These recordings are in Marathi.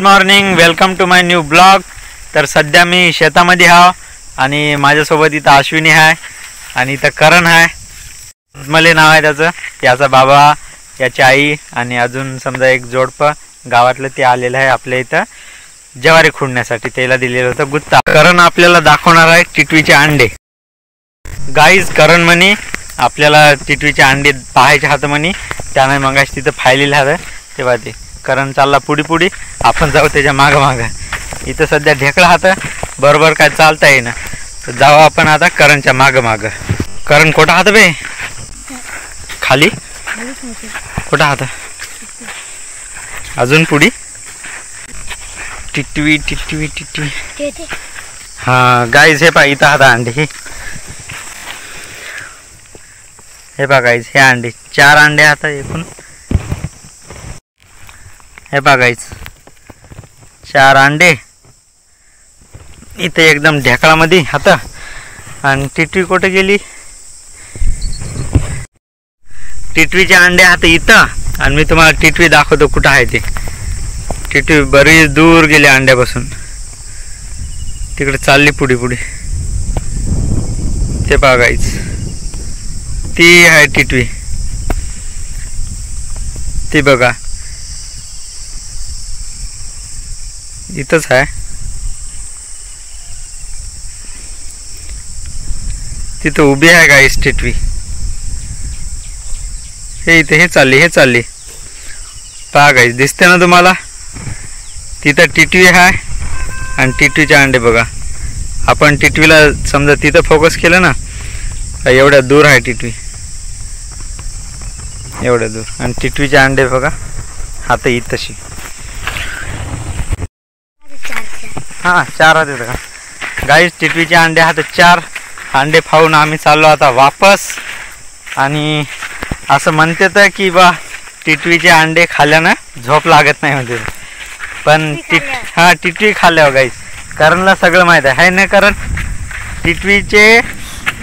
Morning, welcome to my new blog. तर सध्या मी शेतामध्ये आहे आणि माझ्यासोबत इथं अश्विनी आहे आणि इथं करण आहे. मला नाव आहे त्याचं. याचा बाबा, याची आई आणि अजून समजा एक जोडपं गावातलं ते आलेलं आहे आपल्या इथं ज्वारी खुडण्यासाठी. त्याला दिलेलं होतं गुत्ता. करण आपल्याला दाखवणार आहे टिटवीचे अंडे. गाईज, करण म्हणे आपल्याला टिटवीचे अंडे पाहायचे हात म्हणे. त्याने मगाशी तिथं फायलेलं आहे तेव्हा ते करण चालला पुढी आपण जाऊ त्याच्या मागं. इथं सध्या ढेकळा हात बरोबर काय चालता येईना, तर जाऊ आपण आता करणच्या मागं. करण कुठं हात बे? खाली कुठं हात? अजून पुढी. टिटवी. हा गाईज, हे पहा इथं हात अंडे. हे पहा गाईज, हे अंडे 4 अंडे आता एकूण. हे पहा गाईज, 4 अंडे इथे एकदम ढेकळामध्ये हात. आणि टिटवी कुठे गेली? टिटवीचे अंडे हात इथं. आणि मी तुम्हाला टिटवी दाखवतो कुठं आहे ते. टिटवी बरीच दूर गेली अंड्यापासून, तिकडे चालली पुढे. ते पहा गाईज, ती आहे टिटवी. ती बघा इथंच आहे. तिथं उभी आहे गाईस टिटवी. हे इथे हे चालली. पहा गाईस, दिसते ना तुम्हाला? तिथं टिटवी आहे आणि टिटवीचे अंडे बघा. आपण टिटवीला समजा तिथं फोकस केलं ना, एवढ्या दूर आहे टिटवी, एवढ्या दूर. आणि टिटवीचे अंडे बघा हात इथशी. हां 4 आहेत का गाईस? टिटवीचे अंडे हात 4 अंडे खाऊन आम्ही चाललो आता वापस. आणि असं म्हणते तर की बा टिटवीचे अंडे खाल्ल्यानं झोप लागत नाही म्हणते. पण टिटवी खाल्ल्यावर गाईस करणला सगळं माहीत आहे ना. कारण टिटवीचे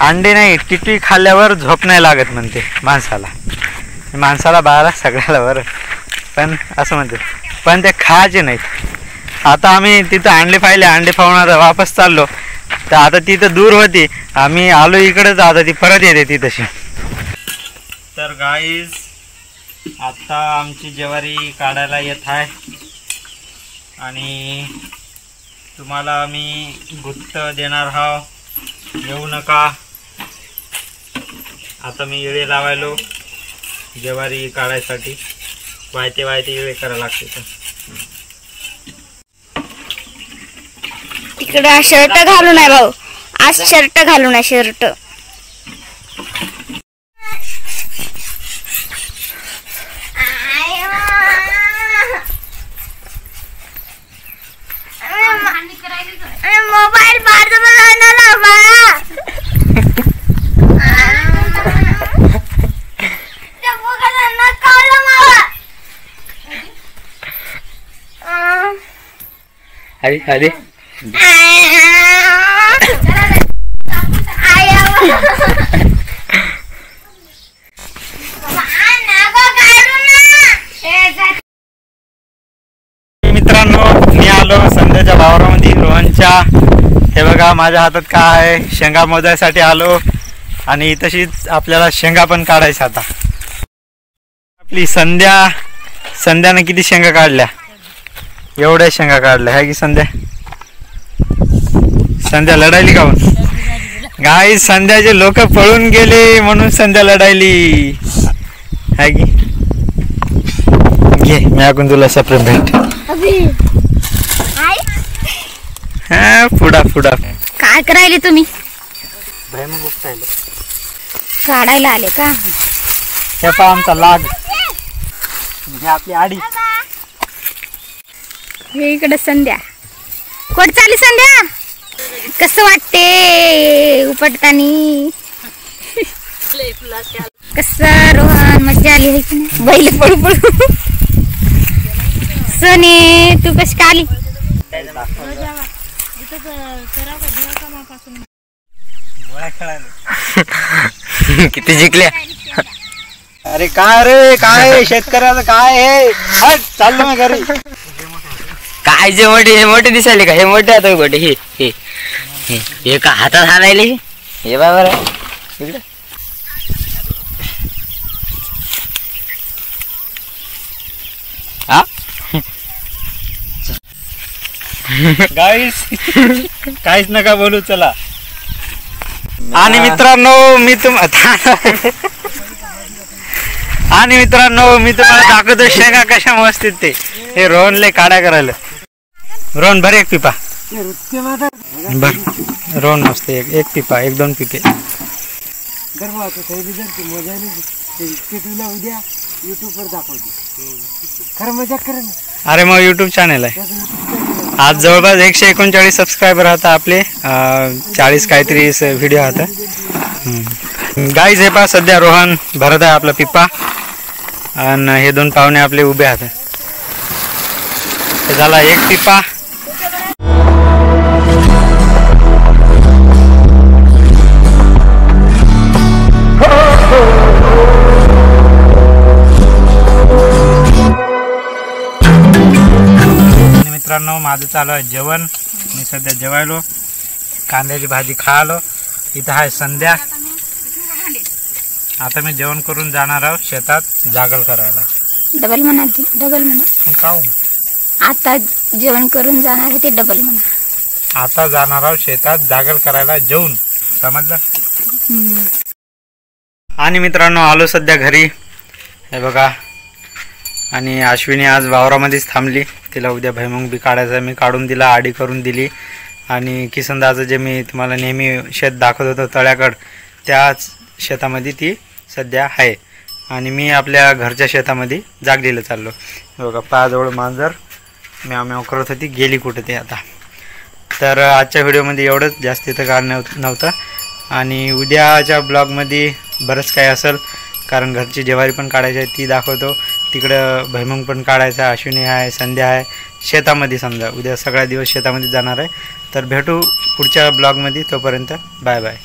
अंडे नाही, टिटवी खाल्ल्यावर झोप नाही लागत म्हणते माणसाला बाळाला सगळ्याला बरं. पण असं म्हणते, पण ते खायचे नाहीत. आता आम्ही तिथं अंडे पाहिले, अंडे खाऊन आता वापस चाललो. तर आता तिथं दूर होती, आम्ही आलो इकडेच. आता ती परत येते ती तशी. तर गाईज, आता आमची ज्वारी काढायला येत आहे आणि तुम्हाला आम्ही गुत्त देणार आहो, येऊ नका. आता मी इळे लावायलो ज्वारी काढायसाठी. वायते इळे करायला लागते. तर तिकडे शर्ट घालून आहे भाऊ, आज शर्ट घालून आहे. शर्ट मोबाईल अरे मित्रांनो, मी आलो संध्याच्या वावरामध्ये रोहनच्या. हे बघा माझ्या हातात काय आहे, शेंगा मोजायसाठी आलो. आणि तशीच आपल्याला शेंगा पण काढायच्या. आता आपली संध्याने किती शेंगा काढल्या? एवढ्या शेंगा काढल्या आहे की संध्या लढायली का? गाई, संध्याचे लोक पळून गेले म्हणून संध्या लढायली आहे की. घे, मी ऐकून तुला सप्रेम भेट. हा पुढा काय करायले तुम्ही? काढायला आले का? हे पहा आमचा लाग, हे आपली आडी. हे इकडे संध्या. कोण चाली संध्या? कसं वाटते उपटतानी? कसं रोहन मज्जा आली आहे की नाही? बैल पळू. सोने, तू कशी का आली? किती जिंकल्या? अरे काय रे, काय शेतकऱ्याचं काय आहे? चाललो मी घरी. काय जे मोठे हे मोठे दिसायले का हे मोठे आता गोटे हे का हातात हाणायले हे बाबा इकडे हा गाईस काहीच नका बोलू चला. आणि मित्रांनो मी तुम्हाला दाखवतो शेंगा कशा मस्त ते. हे रोहनले काड्या करायला. रोहन भर एक पिपा भर. रोहन मस्त एक पिपा 1-2 पिपे. अरे मग युट्यूब चॅनल आहे. आज जवळपास 139 सबस्क्रायबर आता आपले. 40 काहीतरी व्हिडिओ आता. गाईज हे पहा सध्या रोहन भरत आहे आपला पिपा आणि हे 2 पाहुणे आपले उभे आहेत. झाला एक पिपा. मित्रांनो माझं चालू आहे जेवण. मी सध्या जेवायलो. कांद्याची भाजी खायलो. इथं आहे संध्या. आता मी जेवण करून जाणार आहोत शेतात जागल करायला. डबल म्हणा. काऊ आता जेवण करून जाणार आहे ते डबल म्हणा. आता जाणार आहोत शेतात जागल करायला जेवून. समजलं. आणि मित्रांनो आलो सध्या घरी. हे बघा. आणि अश्विनी आज वावरामध्येच थांबली. तिला उद्या भैमुंग बी काढायचा. मी काढून दिला. आडी करून दिली. आणि किसनदाचं जे मी तुम्हाला नेहमी शेत दाखवत होतो तळ्याकड त्याच शेतामध्ये ती सध्या आहे. आणि मी आपल्या घरच्या शेतामध्ये जागलीला चाललो. बघा पायाजवळ मांजर म्याव म्याव करत होती. गेली कुठं ते आता. तर आजच्या व्हिडिओमध्ये एवढंच. जास्त इथं काढ नव्हतं. आणि उद्याच्या ब्लॉगमध्ये बरंच काही असेल. कारण घरची ज्वारी पण काढायची आहे ती दाखवतो. तिकडं भैमुंग पण काढायचा. अश्विनी आहे संध्या आहे शेतामध्ये. समजा उद्या सगळा दिवस शेतामध्ये जाणार आहे. तर भेटू पुढच्या ब्लॉगमध्ये. तोपर्यंत बाय बाय.